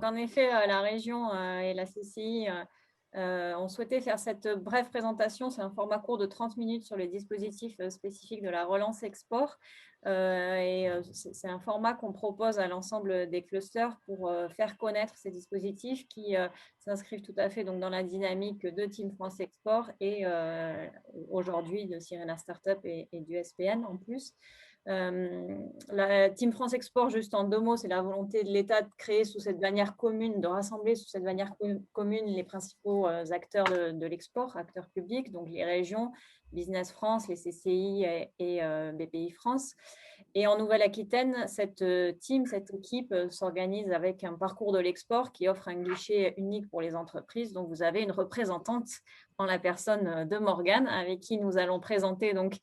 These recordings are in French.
en effet, la région et la CCI ont souhaité faire cette brève présentation. C'est un format court de 30 minutes sur les dispositifs spécifiques de la relance export. C'est un format qu'on propose à l'ensemble des clusters pour faire connaître ces dispositifs qui s'inscrivent tout à fait donc, dans la dynamique de Team France Export et aujourd'hui de Sirena Startup et du SPN en plus. La Team France Export, juste en 2 mots, c'est la volonté de l'État de créer sous cette bannière commune, de rassembler sous cette bannière commune les principaux acteurs de l'export, acteurs publics, donc les régions, Business France, les CCI et BPI France. Et en Nouvelle-Aquitaine, cette équipe s'organise avec un parcours de l'export qui offre un guichet unique pour les entreprises. Donc, vous avez une représentante en la personne de Morgane, avec qui nous allons présenter donc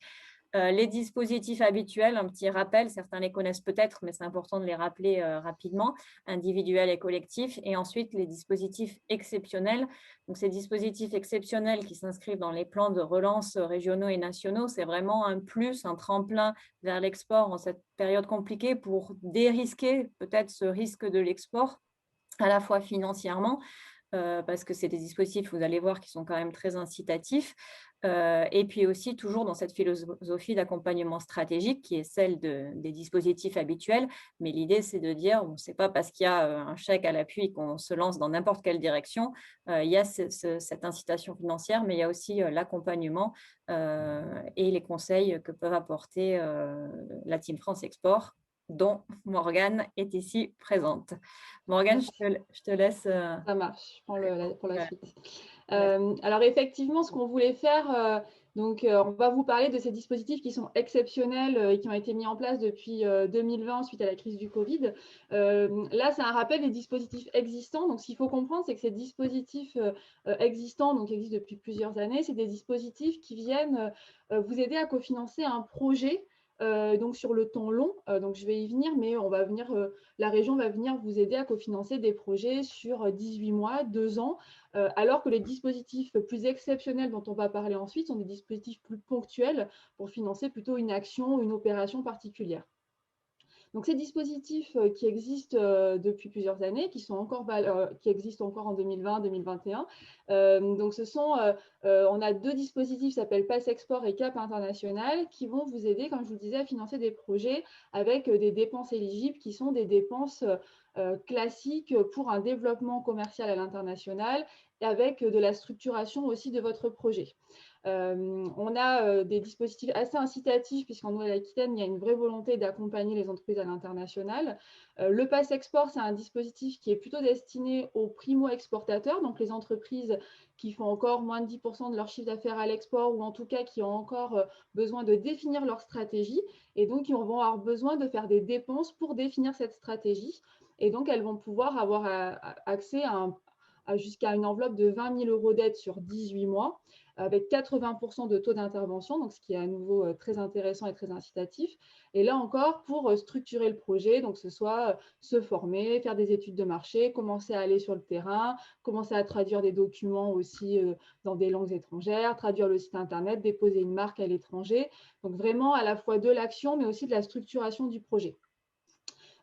les dispositifs habituels, un petit rappel, certains les connaissent peut-être, mais c'est important de les rappeler rapidement, individuels et collectifs, et ensuite les dispositifs exceptionnels. Donc, ces dispositifs exceptionnels qui s'inscrivent dans les plans de relance régionaux et nationaux, c'est vraiment un plus, un tremplin vers l'export en cette période compliquée pour dérisquer peut-être ce risque de l'export, à la fois financièrement, parce que c'est des dispositifs, vous allez voir, qui sont quand même très incitatifs. Et puis aussi, toujours dans cette philosophie d'accompagnement stratégique qui est celle des dispositifs habituels. Mais l'idée, c'est de dire, ce n'est pas parce qu'il y a un chèque à l'appui qu'on se lance dans n'importe quelle direction. Il y a cette incitation financière, mais il y a aussi l'accompagnement et les conseils que peuvent apporter la Team France Export, dont Morgane est ici présente. Morgane, je te laisse. Ça marche, je prends pour la Voilà. suite. Alors effectivement, ce qu'on voulait faire, on va vous parler de ces dispositifs qui sont exceptionnels et qui ont été mis en place depuis 2020 suite à la crise du Covid. Là, c'est un rappel des dispositifs existants. Donc, ce qu'il faut comprendre, c'est que ces dispositifs existants, donc qui existent depuis plusieurs années, c'est des dispositifs qui viennent vous aider à cofinancer un projet. Donc sur le temps long, donc je vais y venir, mais la région va venir vous aider à cofinancer des projets sur 18 mois, 2 ans, alors que les dispositifs plus exceptionnels dont on va parler ensuite sont des dispositifs plus ponctuels pour financer plutôt une action ou une opération particulière. Donc, ces dispositifs qui existent depuis plusieurs années, qui existent encore en 2020-2021, on a 2 dispositifs qui s'appellent Pass Export et Cap International qui vont vous aider, comme je vous le disais, à financer des projets avec des dépenses éligibles qui sont des dépenses classiques pour un développement commercial à l'international et avec de la structuration aussi de votre projet. On a des dispositifs assez incitatifs puisqu'en Nouvelle-Aquitaine, il y a une vraie volonté d'accompagner les entreprises à l'international. Le Pass Export, c'est un dispositif qui est plutôt destiné aux primo-exportateurs, donc les entreprises qui font encore moins de 10% de leur chiffre d'affaires à l'export ou en tout cas qui ont encore besoin de définir leur stratégie et donc qui vont avoir besoin de faire des dépenses pour définir cette stratégie. Et donc, elles vont pouvoir avoir accès jusqu'à une enveloppe de 20 000 euros d'aide sur 18 mois avec 80% de taux d'intervention, donc ce qui est à nouveau très intéressant et très incitatif. Et là encore, pour structurer le projet, donc ce soit se former, faire des études de marché, commencer à aller sur le terrain, commencer à traduire des documents aussi dans des langues étrangères, traduire le site internet, déposer une marque à l'étranger. Donc vraiment à la fois de l'action, mais aussi de la structuration du projet.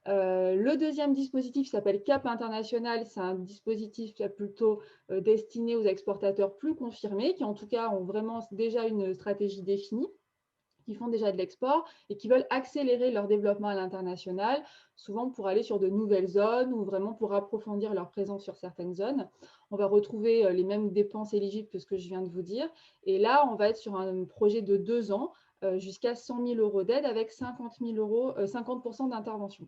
Le deuxième dispositif s'appelle Cap International. C'est un dispositif qui est plutôt destiné aux exportateurs plus confirmés, qui en tout cas ont vraiment déjà une stratégie définie, qui font déjà de l'export et qui veulent accélérer leur développement à l'international, souvent pour aller sur de nouvelles zones ou vraiment pour approfondir leur présence sur certaines zones. On va retrouver les mêmes dépenses éligibles que ce que je viens de vous dire. Et là, on va être sur un projet de 2 ans jusqu'à 100 000 euros d'aide avec 50% d'intervention.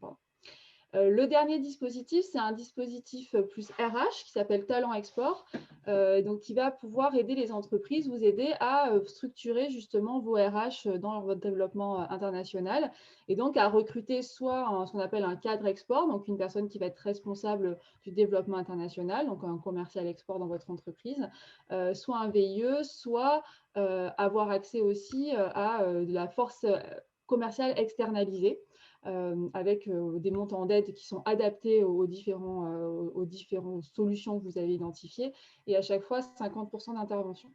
Le dernier dispositif, c'est un dispositif plus RH qui s'appelle Talent Export, donc qui va pouvoir aider les entreprises, vous aider à structurer justement vos RH dans votre développement international et donc à recruter soit ce qu'on appelle un cadre export, donc une personne qui va être responsable du développement international, donc un commercial export dans votre entreprise, soit un VIE, soit avoir accès aussi à de la force commerciale externalisée. Avec des montants d'aide qui sont adaptés aux différentes solutions que vous avez identifiées et à chaque fois 50% d'intervention.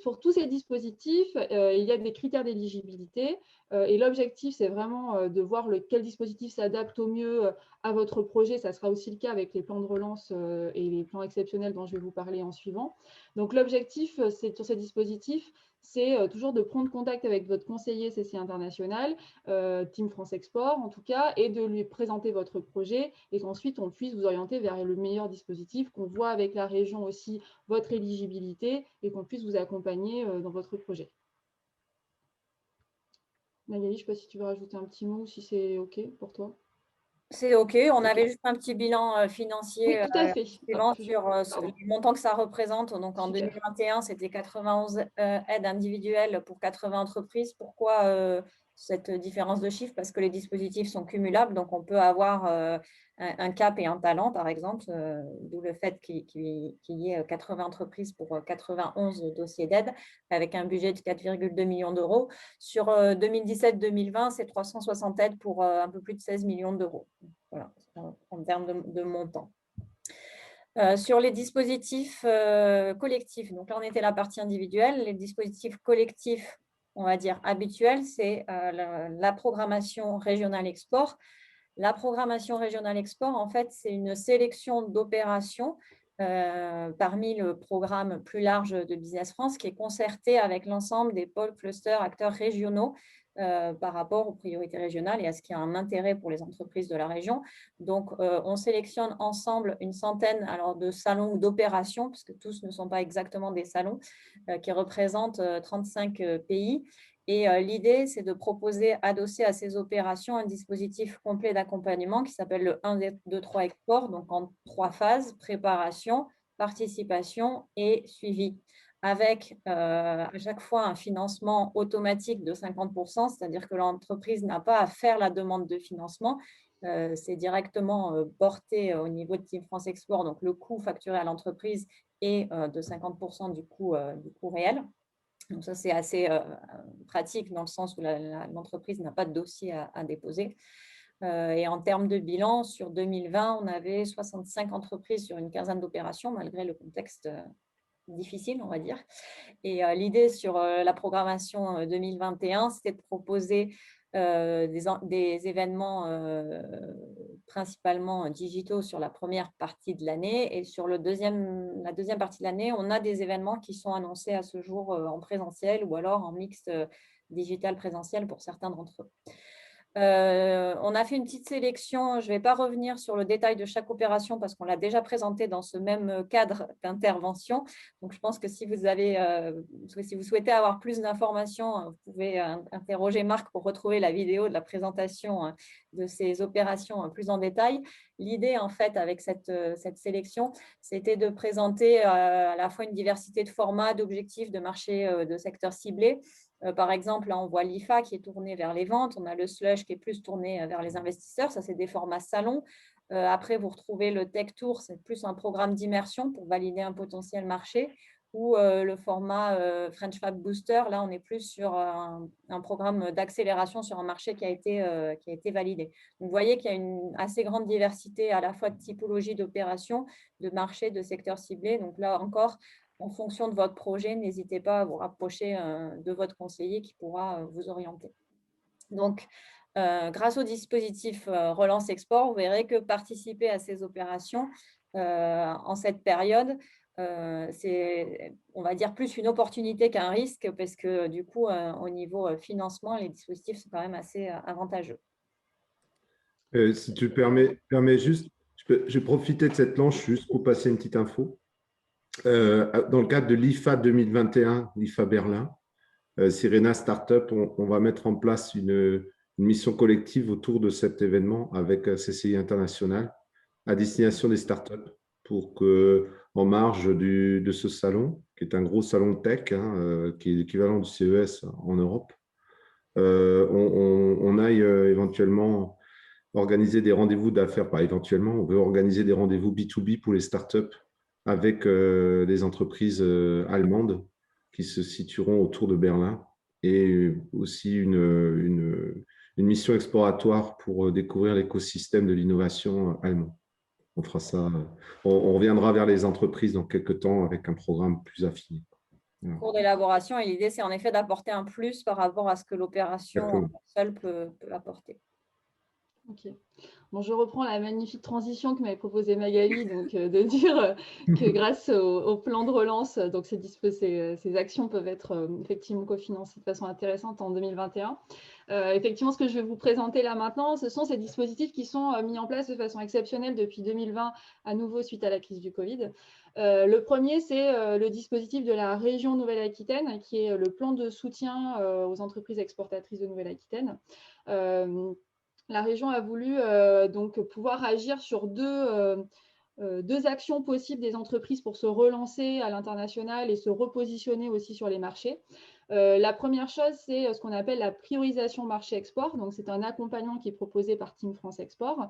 Pour tous ces dispositifs, il y a des critères d'éligibilité et l'objectif, c'est vraiment de voir quel dispositif s'adapte au mieux à votre projet. Ça sera aussi le cas avec les plans de relance et les plans exceptionnels dont je vais vous parler en suivant. Donc, l'objectif sur ces dispositifs, c'est toujours de prendre contact avec votre conseiller CCI International, Team France Export en tout cas, et de lui présenter votre projet et qu'ensuite on puisse vous orienter vers le meilleur dispositif, qu'on voit avec la région aussi votre éligibilité et qu'on puisse vous accompagner dans votre projet. Magali, je ne sais pas si tu veux rajouter un petit mot ou si c'est OK pour toi. C'est OK. On avait juste un petit bilan financier Oui, tout à fait. suivant sur le montant que ça représente. Donc, en 2021, c'était 91 aides individuelles pour 80 entreprises. Pourquoi cette différence de chiffre? Parce que les dispositifs sont cumulables. Donc, on peut avoir un cap et un talent, par exemple, d'où le fait qu'il y ait 80 entreprises pour 91 dossiers d'aide avec un budget de 4,2 millions d'euros. Sur 2017-2020, c'est 360 aides pour un peu plus de 16 millions d'euros. Voilà, en termes de montant. Sur les dispositifs collectifs, donc là, on était à la partie individuelle. Les dispositifs collectifs, on va dire habituels, c'est la programmation régionale export. La programmation régionale export, en fait, c'est une sélection d'opérations parmi le programme plus large de Business France qui est concerté avec l'ensemble des pôles, clusters, acteurs régionaux par rapport aux priorités régionales et à ce qui a un intérêt pour les entreprises de la région. Donc, on sélectionne ensemble une centaine de salons ou d'opérations, parce que tous ne sont pas exactement des salons, qui représentent 35 pays. Et l'idée, c'est de proposer, adossé à ces opérations, un dispositif complet d'accompagnement qui s'appelle le 1, 2, 3 export, donc en 3 phases, préparation, participation et suivi, avec à chaque fois un financement automatique de 50%, c'est-à-dire que l'entreprise n'a pas à faire la demande de financement, c'est directement porté au niveau de Team France Export, donc le coût facturé à l'entreprise est de 50% du coût réel. Donc ça, c'est assez pratique dans le sens où l'entreprise n'a pas de dossier à déposer. Et en termes de bilan, sur 2020, on avait 65 entreprises sur une quinzaine d'opérations, malgré le contexte difficile, on va dire. Et l'idée sur la programmation 2021, c'était de proposer des événements principalement digitaux sur la première partie de l'année. Et sur la deuxième partie de l'année, on a des événements qui sont annoncés à ce jour en présentiel ou alors en mixte digital présentiel pour certains d'entre eux. On a fait une petite sélection. Je ne vais pas revenir sur le détail de chaque opération parce qu'on l'a déjà présenté dans ce même cadre d'intervention. Donc, je pense que si vous souhaitez avoir plus d'informations, vous pouvez interroger Marc pour retrouver la vidéo de la présentation de ces opérations plus en détail. L'idée, en fait, avec cette sélection, c'était de présenter à la fois une diversité de formats, d'objectifs, de marchés, de secteurs ciblés. Par exemple, là, on voit l'IFA qui est tourné vers les ventes. On a le slush qui est plus tourné vers les investisseurs. Ça, c'est des formats salon. Après, vous retrouvez le Tech Tour. C'est plus un programme d'immersion pour valider un potentiel marché. Ou le format French Fab Booster. Là, on est plus sur un programme d'accélération sur un marché qui a été validé. Donc, vous voyez qu'il y a une assez grande diversité à la fois de typologie d'opérations, de marchés, de secteurs ciblés. Donc là encore, en fonction de votre projet, n'hésitez pas à vous rapprocher de votre conseiller qui pourra vous orienter. Donc, grâce au dispositif Relance Export, vous verrez que participer à ces opérations en cette période, c'est, on va dire, plus une opportunité qu'un risque parce que du coup, au niveau financement, les dispositifs sont quand même assez avantageux. Si tu permets juste, je vais profiter de cette planche juste pour passer une petite info. Dans le cadre de l'IFA 2021, l'IFA Berlin, Sirena Startup, on va mettre en place une mission collective autour de cet événement avec CCI International à destination des startups pour que, en marge de ce salon, qui est un gros salon tech, qui est l'équivalent du CES en Europe, on aille éventuellement organiser des rendez-vous d'affaires, pas éventuellement, on veut organiser des rendez-vous B2B pour les startups avec des entreprises allemandes qui se situeront autour de Berlin et aussi une mission exploratoire pour découvrir l'écosystème de l'innovation allemand. On fera ça. On reviendra vers les entreprises dans quelques temps avec un programme plus affiné. cours d'élaboration. Et l'idée, c'est en effet d'apporter un plus par rapport à ce que l'opération seule peut apporter. Ok. Bon, je reprends la magnifique transition que m'avait proposée Magali, donc de dire que grâce au plan de relance, donc ces actions peuvent être effectivement cofinancées de façon intéressante en 2021. Effectivement, ce que je vais vous présenter là maintenant, ce sont ces dispositifs qui sont mis en place de façon exceptionnelle depuis 2020, à nouveau suite à la crise du Covid. Le premier, c'est le dispositif de la région Nouvelle-Aquitaine, qui est le plan de soutien aux entreprises exportatrices de Nouvelle-Aquitaine. La région a voulu donc pouvoir agir sur deux actions possibles des entreprises pour se relancer à l'international et se repositionner aussi sur les marchés. La première chose, c'est ce qu'on appelle la priorisation marché export. Donc, c'est un accompagnement qui est proposé par Team France Export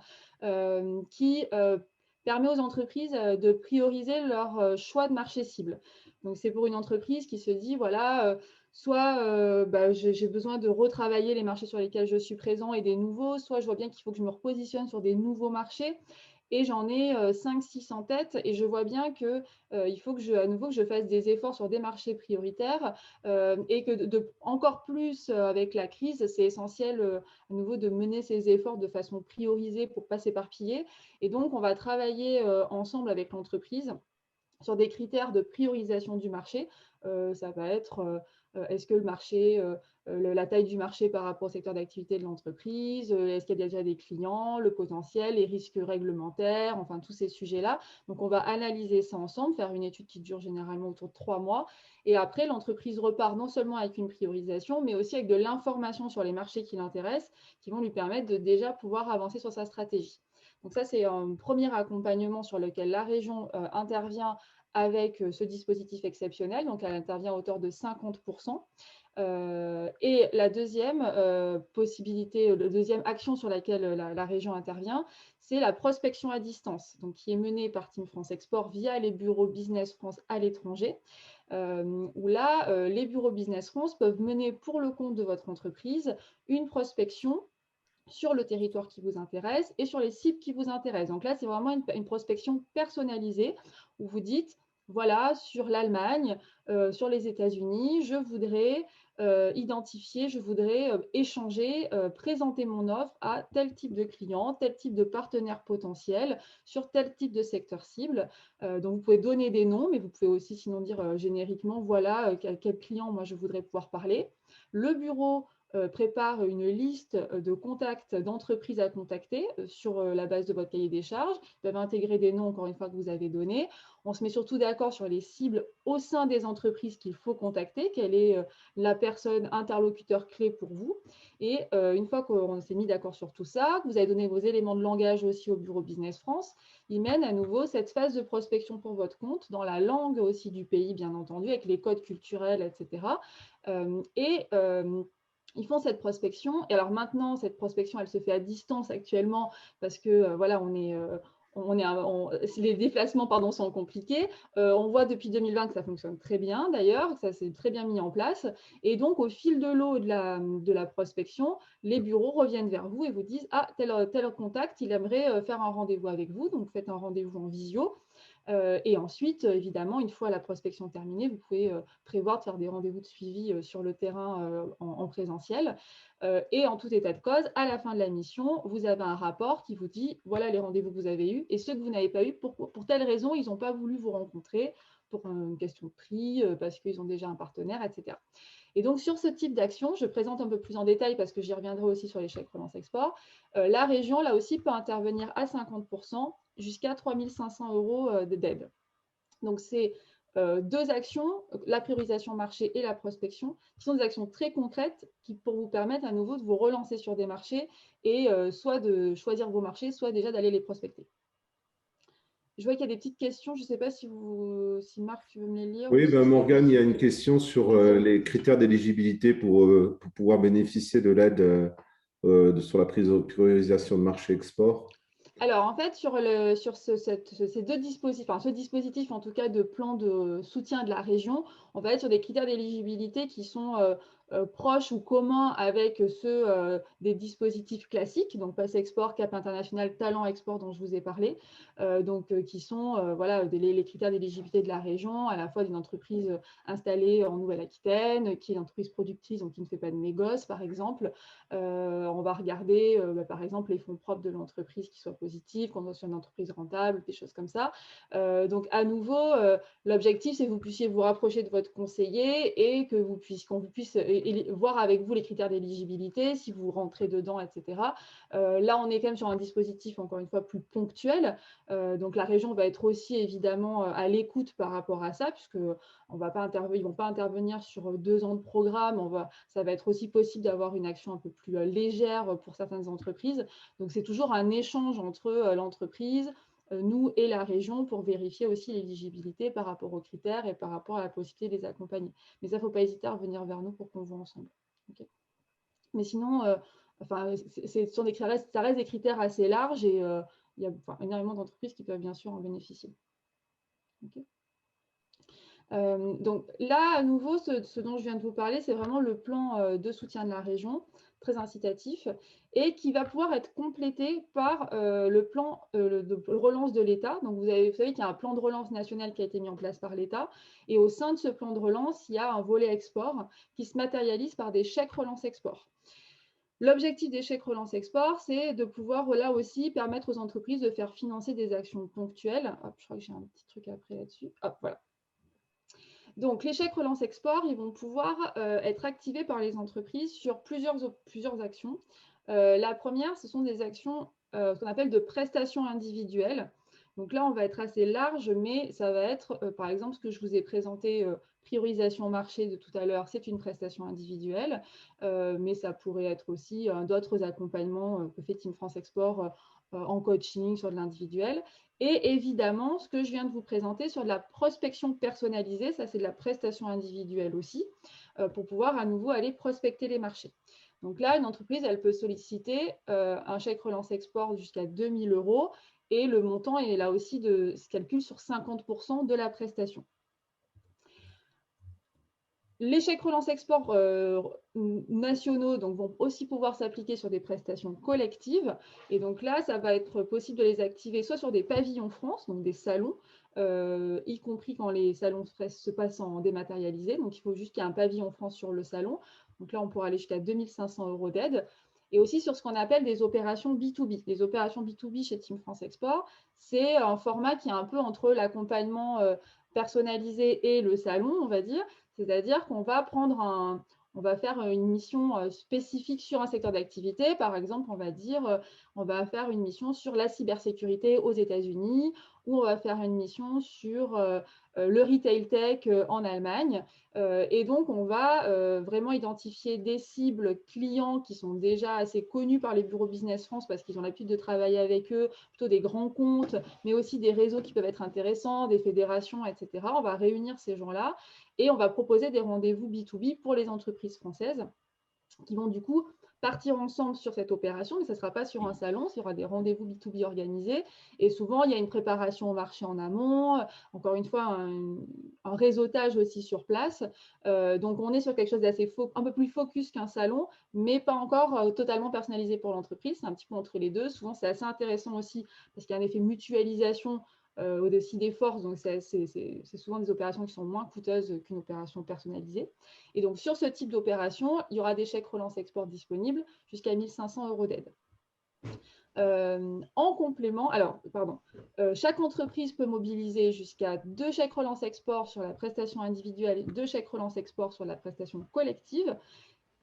qui permet aux entreprises de prioriser leur choix de marché cible. Donc, c'est pour une entreprise qui se dit, voilà, soit j'ai besoin de retravailler les marchés sur lesquels je suis présent et des nouveaux, soit je vois bien qu'il faut que je me repositionne sur des nouveaux marchés et j'en ai 5-6 en tête et je vois bien qu'il faut que à nouveau que je fasse des efforts sur des marchés prioritaires et que encore plus avec la crise, c'est essentiel à nouveau de mener ces efforts de façon priorisée pour ne pas s'éparpiller. Et donc, on va travailler ensemble avec l'entreprise sur des critères de priorisation du marché. Ça va être est-ce que le marché, la taille du marché par rapport au secteur d'activité de l'entreprise, est-ce qu'il y a déjà des clients, le potentiel, les risques réglementaires, enfin tous ces sujets-là. Donc, on va analyser ça ensemble, faire une étude qui dure généralement autour de 3 mois. Et après, l'entreprise repart non seulement avec une priorisation, mais aussi avec de l'information sur les marchés qui l'intéressent, qui vont lui permettre de déjà pouvoir avancer sur sa stratégie. Donc ça, c'est un premier accompagnement sur lequel la région intervient avec ce dispositif exceptionnel. Donc, elle intervient à hauteur de 50%. Et la deuxième possibilité, la deuxième action sur laquelle la région intervient, c'est la prospection à distance, donc qui est menée par Team France Export via les bureaux Business France à l'étranger, où là, les bureaux Business France peuvent mener pour le compte de votre entreprise une prospection sur le territoire qui vous intéresse et sur les cibles qui vous intéressent. Donc là, c'est vraiment une prospection personnalisée où vous dites, voilà, sur l'Allemagne, sur les États-Unis, je voudrais identifier, je voudrais échanger, présenter mon offre à tel type de client, tel type de partenaire potentiel, sur tel type de secteur cible. Donc, vous pouvez donner des noms, mais vous pouvez aussi sinon dire génériquement, voilà, quel client moi je voudrais pouvoir parler. Le bureau prépare une liste de contacts d'entreprises à contacter sur la base de votre cahier des charges. Vous avez intégré des noms, encore une fois, que vous avez donnés. On se met surtout d'accord sur les cibles au sein des entreprises qu'il faut contacter, quelle est la personne interlocuteur clé pour vous. Et une fois qu'on s'est mis d'accord sur tout ça, que vous avez donné vos éléments de langage aussi au bureau Business France, il mène à nouveau cette phase de prospection pour votre compte, dans la langue aussi du pays, bien entendu, avec les codes culturels, etc. Ils font cette prospection. Et alors maintenant, cette prospection, elle se fait à distance actuellement parce que voilà, les déplacements pardon, sont compliqués. On voit depuis 2020 que ça fonctionne très bien d'ailleurs, que ça s'est très bien mis en place. Et donc, au fil de l'eau de la prospection, les bureaux reviennent vers vous et vous disent « Ah, tel contact, il aimerait faire un rendez-vous avec vous. » Donc, faites un rendez-vous en visio. Et ensuite, évidemment, une fois la prospection terminée, vous pouvez prévoir de faire des rendez-vous de suivi sur le terrain en présentiel. Et en tout état de cause, à la fin de la mission, vous avez un rapport qui vous dit voilà les rendez-vous que vous avez eus et ceux que vous n'avez pas eus, pour telle raison, ils n'ont pas voulu vous rencontrer pour une question de prix, parce qu'ils ont déjà un partenaire, etc. Et donc, sur ce type d'action, je présente un peu plus en détail parce que j'y reviendrai aussi sur les chèques relance export. La région, là aussi, peut intervenir à 50% jusqu'à 3 500 € d'aide. Donc, c'est deux actions, la priorisation marché et la prospection, qui sont des actions très concrètes qui pour vous permettre à nouveau de vous relancer sur des marchés et soit de choisir vos marchés, soit déjà d'aller les prospecter. Je vois qu'il y a des petites questions. Je ne sais pas si Marc, tu veux me les lire. Oui, Morgane, il y a une question sur les critères d'éligibilité pour pouvoir bénéficier de l'aide sur la priorisation de marché export. Alors, en fait, sur ces deux dispositifs, enfin, ce dispositif en tout cas de plan de soutien de la région, on va être sur des critères d'éligibilité qui sont proches ou communs avec ceux des dispositifs classiques, donc Pass Export, Cap International, Talent Export dont je vous ai parlé, qui sont voilà, les critères d'éligibilité de la région, à la fois d'une entreprise installée en Nouvelle-Aquitaine, qui est une entreprise productrice, donc qui ne fait pas de négoce, par exemple. On va regarder, par exemple, les fonds propres de l'entreprise qui soient positifs, qu'on soit une entreprise rentable, des choses comme ça. Donc, à nouveau, l'objectif, c'est que vous puissiez vous rapprocher de votre conseiller et qu'on vous puisse voir avec vous les critères d'éligibilité, si vous rentrez dedans, etc. Là, on est quand même sur un dispositif, encore une fois, plus ponctuel. Donc, la région va être aussi évidemment à l'écoute par rapport à ça, puisque ils ne vont pas intervenir sur 2 ans de programme. Ça va être aussi possible d'avoir une action un peu plus légère pour certaines entreprises. Donc, c'est toujours un échange entre l'entreprise, nous et la région pour vérifier aussi l'éligibilité par rapport aux critères et par rapport à la possibilité de les accompagner. Mais ça, il ne faut pas hésiter à revenir vers nous pour qu'on voit ensemble. Okay. Mais sinon, ça reste des critères assez larges et il y a énormément d'entreprises qui peuvent bien sûr en bénéficier. Okay. Donc là, à nouveau, ce dont je viens de vous parler, c'est vraiment le plan de soutien de la région, très incitatif, et qui va pouvoir être complété par le plan de relance de l'État. Donc vous savez qu'il y a un plan de relance national qui a été mis en place par l'État, et au sein de ce plan de relance, il y a un volet export qui se matérialise par des chèques relance export. L'objectif des chèques relance export, c'est de pouvoir là aussi permettre aux entreprises de faire financer des actions ponctuelles. Hop, je crois que j'ai un petit truc après là-dessus. Hop, voilà. Donc, les chèques relance export, ils vont pouvoir être activés par les entreprises sur plusieurs actions. La première, ce sont des actions qu'on appelle de prestations individuelles. Donc là, on va être assez large, mais ça va être, par exemple, ce que je vous ai présenté, priorisation marché de tout à l'heure, c'est une prestation individuelle, mais ça pourrait être aussi d'autres accompagnements que fait Team France Export en coaching sur de l'individuel. Et évidemment, ce que je viens de vous présenter sur de la prospection personnalisée, ça c'est de la prestation individuelle aussi, pour pouvoir à nouveau aller prospecter les marchés. Donc là, une entreprise, elle peut solliciter un chèque relance export jusqu'à 2 000 € et le montant est là aussi se calcule sur 50% de la prestation. Les chèques relance export nationaux donc, vont aussi pouvoir s'appliquer sur des prestations collectives. Et donc là, ça va être possible de les activer soit sur des pavillons France, donc des salons, y compris quand les salons se passent en dématérialisé. Donc, il faut juste qu'il y ait un pavillon France sur le salon. Donc là, on pourra aller jusqu'à 2 500 € d'aide. Et aussi sur ce qu'on appelle des opérations B2B. Les opérations B2B chez Team France Export, c'est un format qui est un peu entre l'accompagnement personnalisé et le salon, on va dire. C'est-à-dire qu'on va on va faire une mission spécifique sur un secteur d'activité. Par exemple, on va dire, on va faire une mission sur la cybersécurité aux États-Unis ou on va faire une mission sur le retail tech en Allemagne. Et donc, on va vraiment identifier des cibles clients qui sont déjà assez connus par les bureaux Business France parce qu'ils ont l'habitude de travailler avec eux, plutôt des grands comptes, mais aussi des réseaux qui peuvent être intéressants, des fédérations, etc. On va réunir ces gens-là et on va proposer des rendez-vous B2B pour les entreprises françaises qui vont du coup partir ensemble sur cette opération, mais ce ne sera pas sur un salon, il y aura des rendez-vous B2B organisés. Et souvent, il y a une préparation au marché en amont, encore une fois, un réseautage aussi sur place. Donc, on est sur quelque chose d'assez un peu plus focus qu'un salon, mais pas encore totalement personnalisé pour l'entreprise. C'est un petit peu entre les deux. Souvent, c'est assez intéressant aussi parce qu'il y a un effet mutualisation au-dessus des forces. Donc, c'est souvent des opérations qui sont moins coûteuses qu'une opération personnalisée. Et donc, sur ce type d'opération, il y aura des chèques relance export disponibles jusqu'à 1 500 € d'aide. En complément, chaque entreprise peut mobiliser jusqu'à 2 chèques relance export sur la prestation individuelle et 2 chèques relance export sur la prestation collective.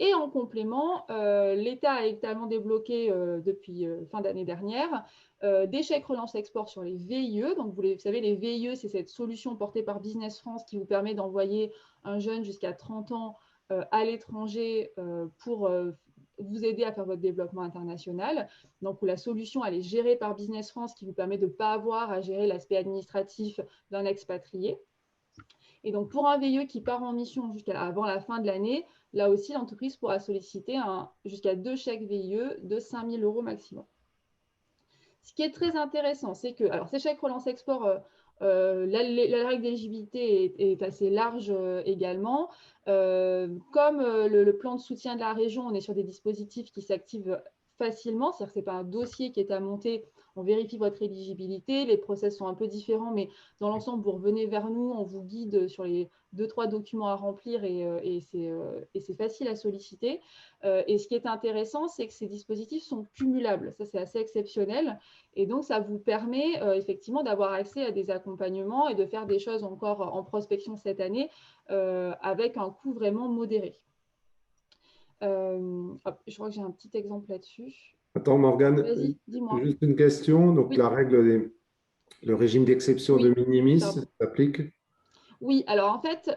Et en complément, l'État a également débloqué depuis fin d'année dernière des chèques relance export sur les VIE. Donc, vous savez, les VIE, c'est cette solution portée par Business France qui vous permet d'envoyer un jeune jusqu'à 30 ans à l'étranger pour vous aider à faire votre développement international. Donc, où la solution, elle est gérée par Business France qui vous permet de ne pas avoir à gérer l'aspect administratif d'un expatrié. Et donc, pour un VIE qui part en mission avant la fin de l'année, là aussi, l'entreprise pourra solliciter jusqu'à 2 chèques VIE de 5 000 € maximum. Ce qui est très intéressant, c'est que ces chèques relance export La règle d'éligibilité est assez large également. Comme le plan de soutien de la région, on est sur des dispositifs qui s'activent facilement, c'est-à-dire que ce n'est pas un dossier qui est à monter, on vérifie votre éligibilité, les process sont un peu différents, mais dans l'ensemble, vous revenez vers nous, on vous guide sur les 2-3 documents à remplir et c'est facile à solliciter. Et ce qui est intéressant, c'est que ces dispositifs sont cumulables, ça c'est assez exceptionnel, et donc ça vous permet effectivement d'avoir accès à des accompagnements et de faire des choses encore en prospection cette année avec un coût vraiment modéré. Je crois que j'ai un petit exemple là-dessus. Attends, Morgane, Vas-y, dis-moi. juste une question. Donc, Oui. la règle, le régime d'exception Oui, de minimis pardon. s'applique? Oui, alors en fait,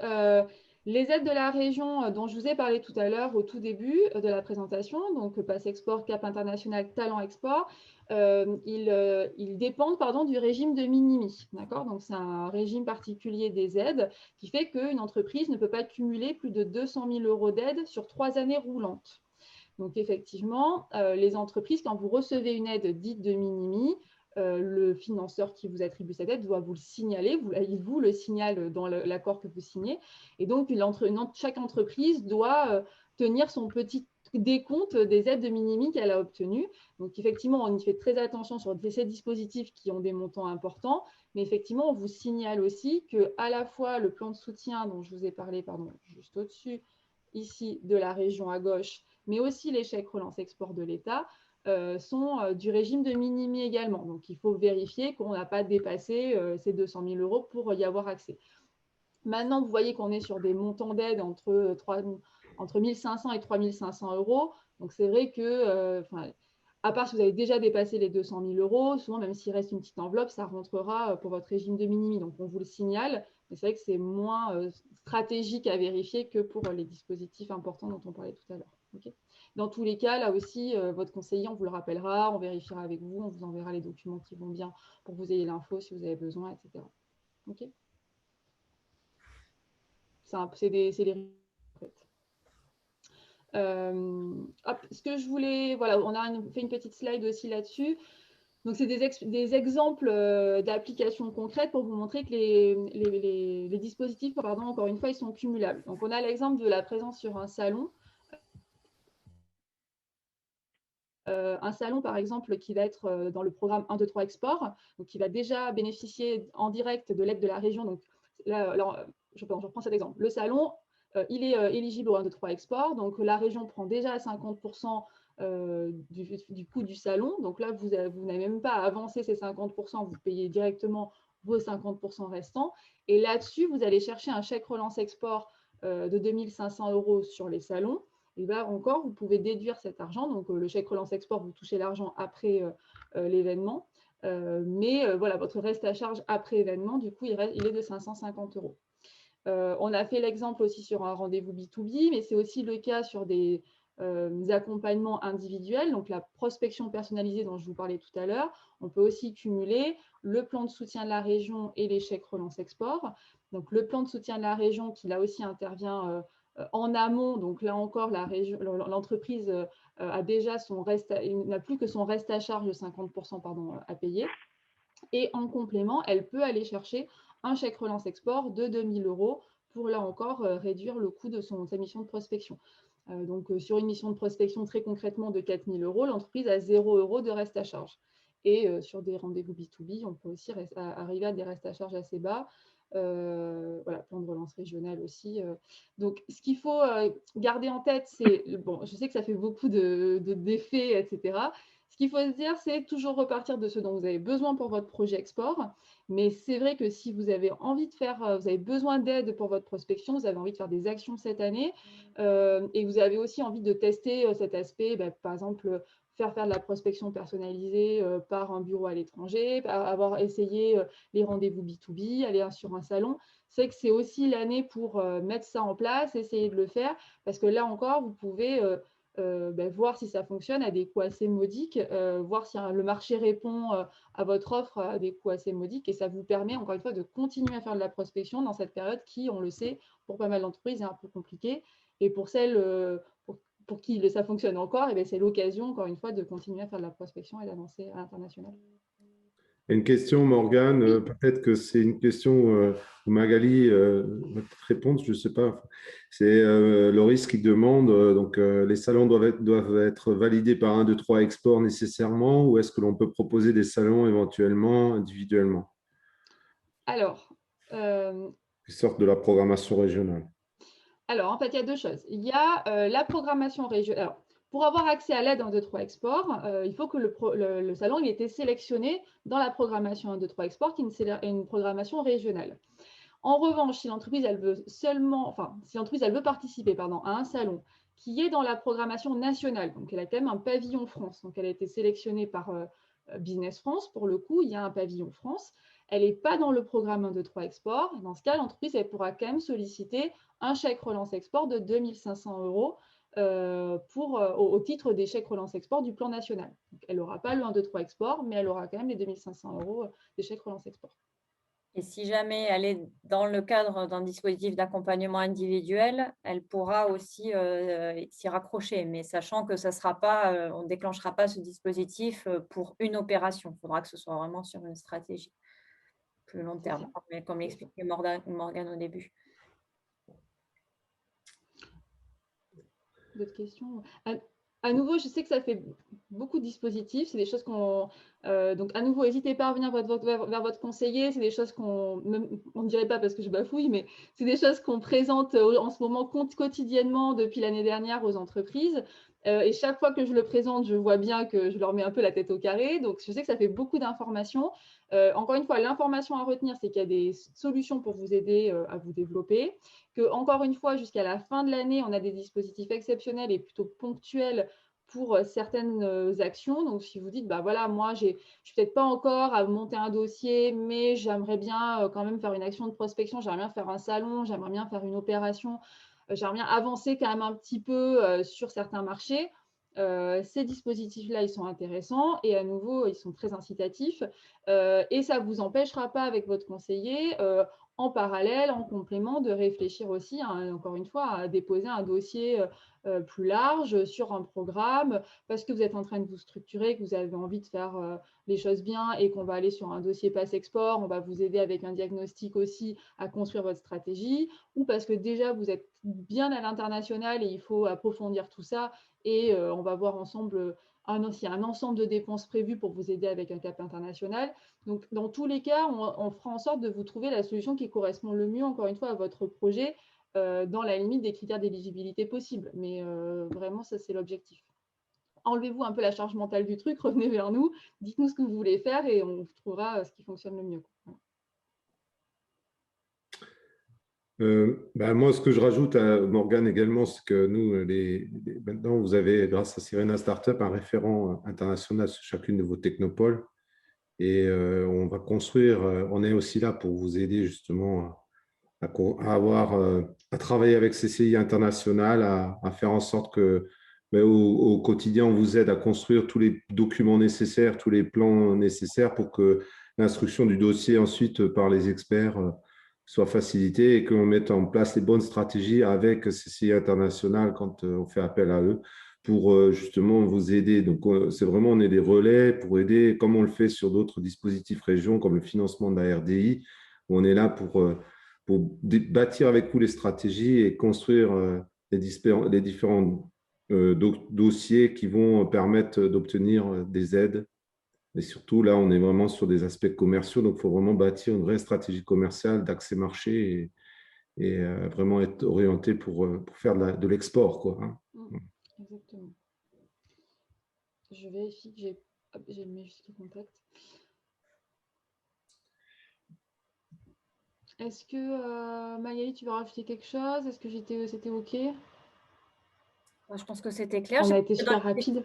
les aides de la région dont je vous ai parlé tout à l'heure au tout début de la présentation, donc Pass Export, Cap International, Talent Export, ils dépendent du régime de minimis. D'accord? Donc c'est un régime particulier des aides qui fait qu'une entreprise ne peut pas cumuler plus de 200 000 € d'aide sur 3 années roulantes. Donc effectivement, les entreprises, quand vous recevez une aide dite de minimis, le financeur qui vous attribue cette aide doit vous le signaler, il vous le signale dans l'accord que vous signez. Et donc, chaque entreprise doit tenir son petit décompte des aides de minimis qu'elle a obtenues. Donc, effectivement, on y fait très attention sur ces dispositifs qui ont des montants importants, mais effectivement, on vous signale aussi que à la fois le plan de soutien dont je vous ai parlé, juste au-dessus, ici, de la région à gauche, mais aussi les chèques relance export de l'État, sont du régime de minimis également. Donc, il faut vérifier qu'on n'a pas dépassé ces 200 000 € pour y avoir accès. Maintenant, vous voyez qu'on est sur des montants d'aide entre 1 500 et 3 500 €. Donc, c'est vrai que, à part si vous avez déjà dépassé les 200 000 €, souvent, même s'il reste une petite enveloppe, ça rentrera pour votre régime de minimis. Donc, on vous le signale. Mais c'est vrai que c'est moins stratégique à vérifier que pour les dispositifs importants dont on parlait tout à l'heure. Okay. Dans tous les cas, là aussi, votre conseiller, on vous le rappellera, on vérifiera avec vous, on vous enverra les documents qui vont bien pour que vous ayez l'info si vous avez besoin, etc. OK. C'est les en fait. Ce que je voulais, voilà, on a fait une petite slide aussi là-dessus. Donc, c'est des exemples d'applications concrètes pour vous montrer que les dispositifs, encore une fois, ils sont cumulables. Donc, on a l'exemple de la présence sur un salon. Un salon, par exemple, qui va être dans le programme 1, 2, 3 Export, donc qui va déjà bénéficier en direct de l'aide de la région. Donc, là, je reprends cet exemple. Le salon, il est éligible au 1, 2, 3 Export. Donc, la région prend déjà 50% du coût du salon. Donc là, vous n'avez même pas à avancer ces 50%, vous payez directement vos 50% restants. Et là-dessus, vous allez chercher un chèque relance export de 2 500 € sur les salons. Et là encore, vous pouvez déduire cet argent. Donc, le chèque relance export, vous touchez l'argent après l'événement. Mais voilà, votre reste à charge après événement, du coup, il est de 550 €. On a fait l'exemple aussi sur un rendez-vous B2B, mais c'est aussi le cas sur des accompagnements individuels. Donc, la prospection personnalisée dont je vous parlais tout à l'heure, on peut aussi cumuler le plan de soutien de la région et les chèques relance export. Donc, le plan de soutien de la région qui, là aussi, intervient en amont. Donc, là encore, l'entreprise a déjà n'a plus que son reste à charge de 50% à payer. Et en complément, elle peut aller chercher un chèque relance export de 2 000 € pour, là encore, réduire le coût de sa mission de prospection. Donc, sur une mission de prospection très concrètement de 4 000 €, l'entreprise a 0 € de reste à charge. Et sur des rendez-vous B2B, on peut aussi arriver à des restes à charge assez bas. Voilà, plan de relance régional aussi. Donc, ce qu'il faut garder en tête, c'est, bon, je sais que ça fait beaucoup d'effets, etc. Ce qu'il faut se dire, c'est toujours repartir de ce dont vous avez besoin pour votre projet export. Mais c'est vrai que si vous avez envie de faire, vous avez besoin d'aide pour votre prospection, vous avez envie de faire des actions cette année, et vous avez aussi envie de tester cet aspect, par exemple, faire de la prospection personnalisée par un bureau à l'étranger, avoir essayé les rendez-vous B2B, aller sur un salon. C'est que c'est aussi l'année pour mettre ça en place, essayer de le faire, parce que là encore, vous pouvez voir si ça fonctionne à des coûts assez modiques, voir si le marché répond à votre offre à des coûts assez modiques, et ça vous permet encore une fois de continuer à faire de la prospection dans cette période qui, on le sait, pour pas mal d'entreprises est un peu compliquée, et pour celles pour qui ça fonctionne encore, et c'est l'occasion encore une fois de continuer à faire de la prospection et d'avancer à l'international. Il y a une question, Morgane, peut-être que c'est une question où Magali va peut-être répondre, je ne sais pas. C'est Loris qui demande, les salons doivent être validés par un, deux, trois exports nécessairement, ou est-ce que l'on peut proposer des salons éventuellement individuellement Alors, qui sortent de la programmation régionale? en fait, il y a deux choses. Il y a la programmation régionale. Alors, pour avoir accès à l'aide 1, 2, 3 export, il faut que le salon ait été sélectionné dans la programmation 1, 2, 3 export, qui est une programmation régionale. En revanche, si l'entreprise elle veut participer à un salon qui est dans la programmation nationale, donc elle a quand même un pavillon France, donc elle a été sélectionnée par Business France, pour le coup, il y a un pavillon France, elle n'est pas dans le programme 1, 2, 3 export. Dans ce cas, l'entreprise elle pourra quand même solliciter un chèque relance export de 2 500 € au titre des chèques relance export du plan national. Donc, elle n'aura pas le 1, 2, 3 export, mais elle aura quand même les 2 500 € des chèques relance export. Et si jamais elle est dans le cadre d'un dispositif d'accompagnement individuel, elle pourra aussi s'y raccrocher, mais sachant que ça sera pas, on ne déclenchera pas ce dispositif pour une opération. Il faudra que ce soit vraiment sur une stratégie plus long terme, comme l'expliquait Morgane au début. D'autres questions? À nouveau, je sais que ça fait beaucoup de dispositifs. C'est des choses qu'on… donc, à nouveau, n'hésitez pas à revenir vers votre conseiller. C'est des choses on ne dirait pas parce que je bafouille, mais c'est des choses qu'on présente en ce moment quotidiennement depuis l'année dernière aux entreprises. Et chaque fois que je le présente, je vois bien que je leur mets un peu la tête au carré. Donc, je sais que ça fait beaucoup d'informations. Encore une fois, l'information à retenir, c'est qu'il y a des solutions pour vous aider à vous développer. Que, encore une fois, jusqu'à la fin de l'année, on a des dispositifs exceptionnels et plutôt ponctuels pour certaines actions. Donc, si vous dites, bah voilà, moi, je ne suis peut-être pas encore à monter un dossier, mais j'aimerais bien quand même faire une action de prospection, j'aimerais bien faire un salon, j'aimerais bien faire une opération, j'aimerais bien avancer quand même un petit peu sur certains marchés. Ces dispositifs-là, ils sont intéressants et à nouveau, ils sont très incitatifs et ça ne vous empêchera pas avec votre conseiller en parallèle, en complément, de réfléchir aussi, encore une fois, à déposer un dossier plus large sur un programme parce que vous êtes en train de vous structurer, que vous avez envie de faire les choses bien et qu'on va aller sur un dossier passe-export, on va vous aider avec un diagnostic aussi à construire votre stratégie, ou parce que déjà vous êtes bien à l'international et il faut approfondir tout ça et on va voir ensemble s'il y a un ensemble de dépenses prévues pour vous aider avec un cap international. Donc, dans tous les cas, on fera en sorte de vous trouver la solution qui correspond le mieux, encore une fois, à votre projet, dans la limite des critères d'éligibilité possibles. Mais vraiment, ça, c'est l'objectif. Enlevez-vous un peu la charge mentale du truc, revenez vers nous, dites-nous ce que vous voulez faire et on trouvera ce qui fonctionne le mieux. Moi, ce que je rajoute à Morgane également, c'est que nous, maintenant, vous avez, grâce à Sirena Startup, un référent international sur chacune de vos technopoles. Et on va construire, on est aussi là pour vous aider justement à travailler avec CCI International, à faire en sorte que au quotidien, on vous aide à construire tous les documents nécessaires, tous les plans nécessaires pour que l'instruction du dossier ensuite par les experts soit facilitée et qu'on mette en place les bonnes stratégies avec CCI International quand on fait appel à eux pour justement vous aider. Donc, c'est vraiment, on est des relais pour aider, comme on le fait sur d'autres dispositifs régions, comme le financement de la RDI, où on est là pour bâtir avec vous les stratégies et construire les différents dossiers qui vont permettre d'obtenir des aides. Et surtout, là, on est vraiment sur des aspects commerciaux, donc il faut vraiment bâtir une vraie stratégie commerciale d'accès marché et vraiment être orienté pour faire de l'export, quoi, hein. Exactement. Je vérifie que j'ai mis jusqu'au contact. Est-ce que Magali, tu veux rajouter quelque chose? Est-ce que c'était OK? Je pense que c'était clair. On a été super rapide.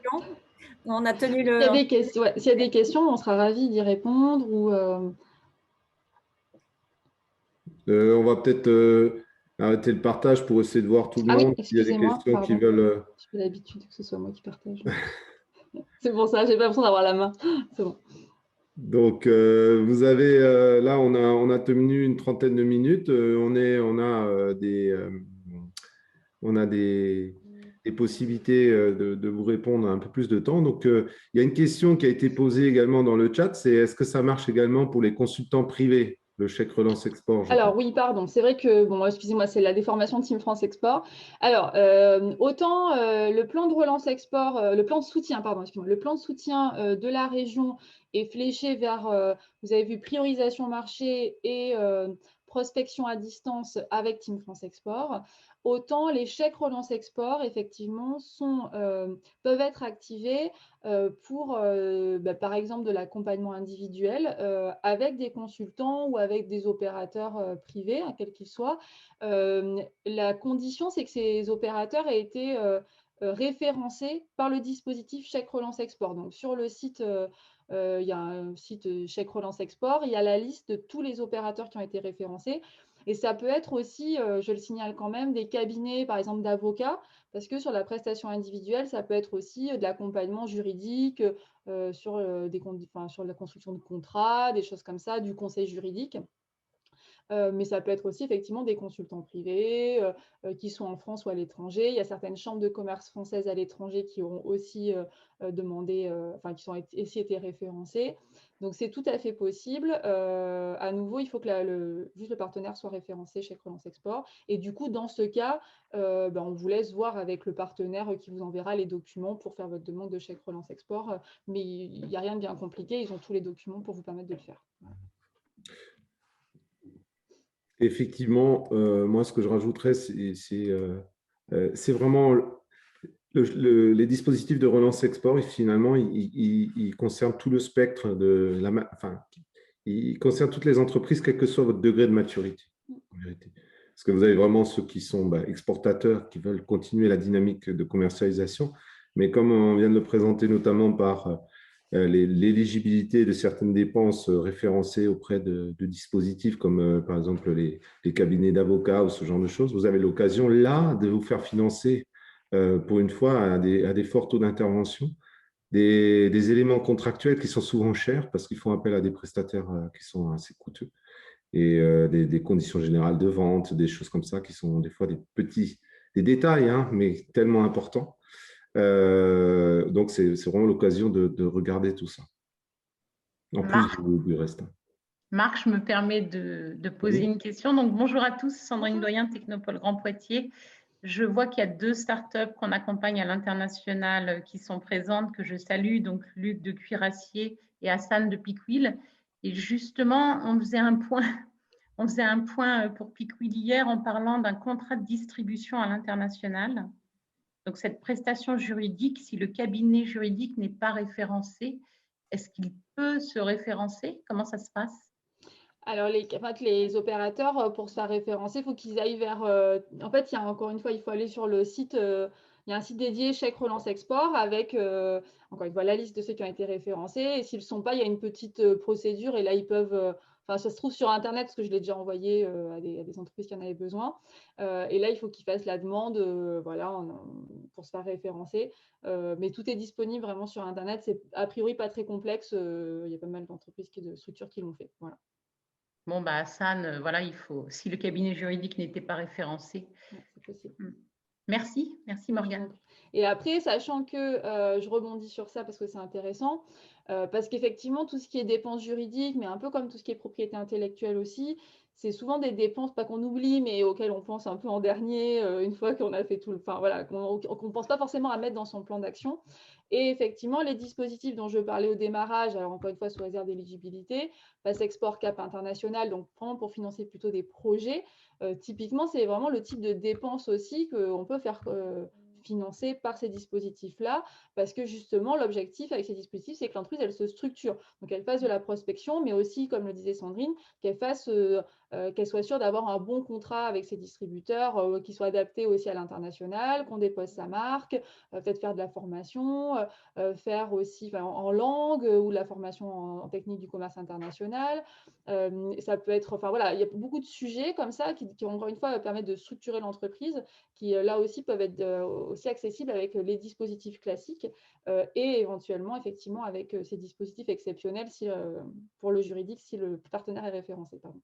On a tenu S'il y a des questions, s'il y a des questions, on sera ravis d'y répondre. On va peut-être arrêter le partage pour essayer de voir tout le monde. Oui, S'il y a des questions pardon. qui veulent. J'ai l'habitude que ce soit moi qui partage. C'est pour ça, j'ai pas l'impression d'avoir la main. C'est bon. Donc, vous avez là, on a tenu une trentaine de minutes. On a des des possibilités de vous répondre un peu plus de temps. Donc, il y a une question qui a été posée également dans le chat, c'est est-ce que ça marche également pour les consultants privés, le chèque relance export, je Alors pense. oui, pardon, c'est vrai que, bon, excusez-moi, c'est la déformation de Team France Export. Alors, autant le plan de relance export, le plan de soutien, pardon, excusez-moi, le plan de soutien de la région est fléché vers, vous avez vu, priorisation marché et prospection à distance avec Team France Export. Autant les chèques relance export, effectivement, peuvent être activés pour, par exemple, de l'accompagnement individuel avec des consultants ou avec des opérateurs privés, hein, quels qu'ils soient. La condition, c'est que ces opérateurs aient été référencés par le dispositif Chèque Relance Export. Donc, sur le site, il y a un site Chèque Relance Export, il y a la liste de tous les opérateurs qui ont été référencés. Et ça peut être aussi, je le signale quand même, des cabinets, par exemple, d'avocats, parce que sur la prestation individuelle, ça peut être aussi de l'accompagnement juridique sur la construction de contrats, des choses comme ça, du conseil juridique. Mais ça peut être aussi effectivement des consultants privés qui sont en France ou à l'étranger. Il y a certaines chambres de commerce françaises à l'étranger qui ont aussi demandé, qui ont aussi été référencées. Donc, c'est tout à fait possible. À nouveau, il faut que juste le partenaire soit référencé chez Relance Export. Et du coup, dans ce cas, on vous laisse voir avec le partenaire qui vous enverra les documents pour faire votre demande de chèque Relance Export. Mais il n'y a rien de bien compliqué. Ils ont tous les documents pour vous permettre de le faire. Effectivement, moi, ce que je rajouterais, c'est vraiment les dispositifs de relance export. Finalement, ils concernent tout le spectre ils concernent toutes les entreprises, quel que soit votre degré de maturité, en vérité. Parce que vous avez vraiment ceux qui sont exportateurs, qui veulent continuer la dynamique de commercialisation. Mais comme on vient de le présenter notamment par l'éligibilité de certaines dépenses référencées auprès de dispositifs comme par exemple les cabinets d'avocats ou ce genre de choses, vous avez l'occasion là de vous faire financer pour une fois à des forts taux d'intervention, des éléments contractuels qui sont souvent chers parce qu'ils font appel à des prestataires qui sont assez coûteux et des conditions générales de vente, des choses comme ça qui sont des fois des détails, hein, mais tellement importants. Donc, c'est vraiment l'occasion de regarder tout ça, en plus du reste. Marc, je me permets de poser une question. Donc, bonjour à tous, Sandrine Doyen, Technopole Grand Poitiers. Je vois qu'il y a 2 startups qu'on accompagne à l'international qui sont présentes, que je salue, donc Luc de Cuirassier et Hassan de Piquil. Et justement, on faisait un point pour Piquil hier en parlant d'un contrat de distribution à l'international. Donc, cette prestation juridique, si le cabinet juridique n'est pas référencé, est-ce qu'il peut se référencer? Comment ça se passe? Alors, les opérateurs, pour se faire référencer, il faut qu'ils aillent vers… en fait, encore une fois, il faut aller sur le site. Il y a un site dédié Chèque Relance Export avec, encore une fois, la liste de ceux qui ont été référencés. Et s'ils ne le sont pas, il y a une petite procédure. Et là, ils peuvent… ça se trouve sur Internet parce que je l'ai déjà envoyé à des entreprises qui en avaient besoin. Et là, il faut qu'ils fassent la demande pour se faire référencer. Mais tout est disponible vraiment sur Internet. C'est a priori pas très complexe. Il y a pas mal d'entreprises, de structures qui l'ont fait. Voilà. Bon, Hassan, voilà, si le cabinet juridique n'était pas référencé. C'est possible. Merci Morgane. Et après, sachant que je rebondis sur ça parce que c'est intéressant, parce qu'effectivement, tout ce qui est dépenses juridiques, mais un peu comme tout ce qui est propriété intellectuelle aussi, c'est souvent des dépenses, pas qu'on oublie, mais auxquelles on pense un peu en dernier, une fois qu'on a fait tout le… Enfin, voilà, qu'on ne pense pas forcément à mettre dans son plan d'action. Et effectivement, les dispositifs dont je parlais au démarrage, alors encore une fois, sous réserve d'éligibilité, Pass Export Cap International, donc vraiment pour financer plutôt des projets, typiquement, c'est vraiment le type de dépenses aussi qu'on peut faire financer par ces dispositifs-là, parce que justement, l'objectif avec ces dispositifs, c'est que l'entreprise, elle se structure. Donc, elle fasse de la prospection, mais aussi, comme le disait Sandrine, qu'elle soit sûre d'avoir un bon contrat avec ses distributeurs, qui soit adapté aussi à l'international, qu'on dépose sa marque, peut-être faire de la formation, faire aussi en langue ou de la formation en technique du commerce international. Ça peut être, il y a beaucoup de sujets comme ça qui encore une fois, permettent de structurer l'entreprise, qui là aussi peuvent être aussi accessibles avec les dispositifs classiques et éventuellement, effectivement, avec ces dispositifs exceptionnels pour le juridique, si le partenaire est référencé. Pardon.